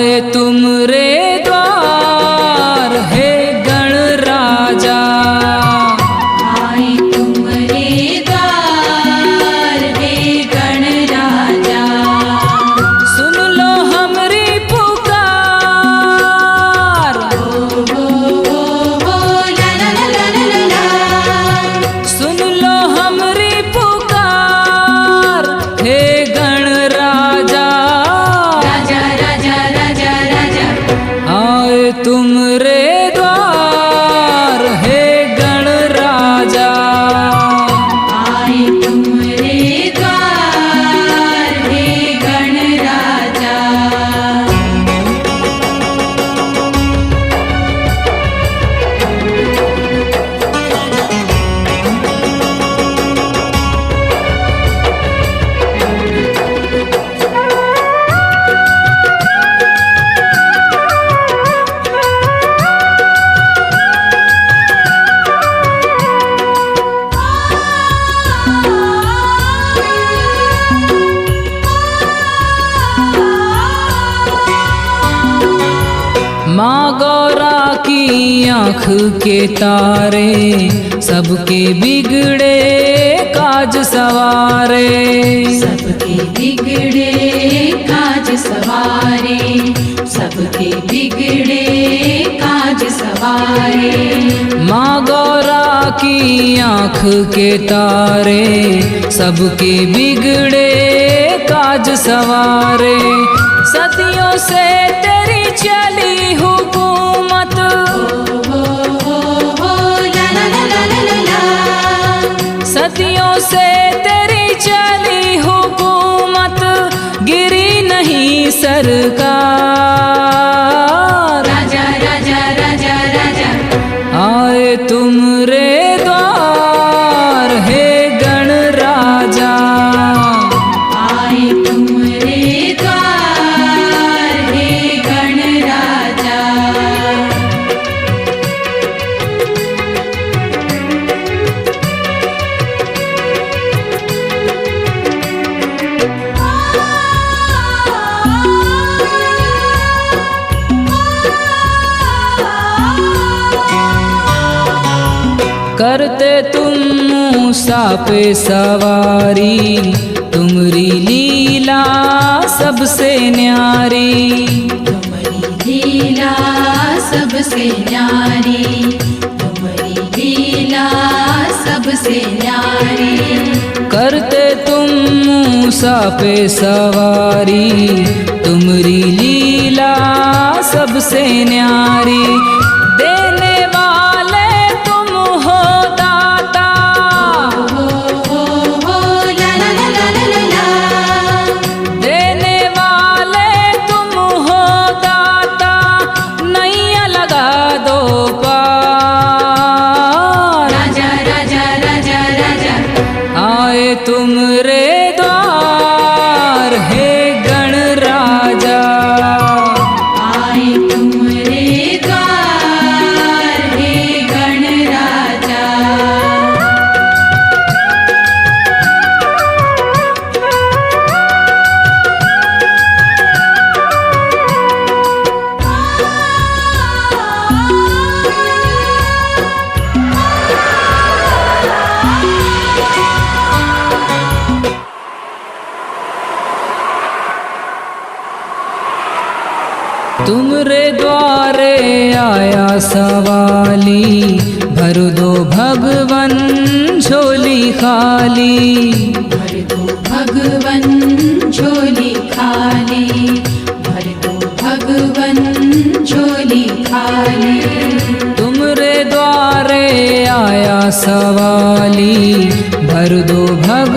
आए तुमरे द्वार हे गणराजा। आए तुमरे द्वार हे गणराजा। सुन लो हमरी पुकार। ला ला ला ला ला ला। सुन लो हमरी पुकार हे गणराजा। राजा राजा राजा राजा। आए तुमरे द्वार हे गणराजा। आए तुमरे द्वार हे गणराजा। माँ गौरा की आँख के तारे सबके बिगड़े काज सवारे। सबके बिगड़े काज सवारे। सबके बिगड़े काज सवारे। माँ गौरा की आँख के तारे सबके बिगड़े काज सवारे। सदियों से तेरी चली हुकूमत। ला ला ला ला ला ला। सदियों से तेरी चली हुकूमत गिरी नहीं सरकार। राजा राजा राजा राजा। आए तुमरे द्वार हे गणराजा। आए तुमरे द्वार हे गणराजा। करते तुम मूसा पे सवारी तुमरी लीला सबसे न्यारी। तुम्हारी लीला सबसे न्यारी। तुम्हारी लीला सबसे न्यारी। करते तुम मूसा पे सवारी तुमरी लीला सबसे न्यारी। देने वाले तुम हो दाता। ला ला ला ला ला ला। देने वाले तुम हो दाता नैया लगा दो पार। राजा राजा राजा राजा। आए तुमरे द्वार हे गणराजा। आए तुमरे द्वार हे गणराजा। तुमरे द्वारे आया सवाली भर दो भगवन झोली खाली। भर दो भगवन झोली खाली। भर दो भगवन झोली खाली। तुमरे द्वारे आया सवाली भर दो भगवन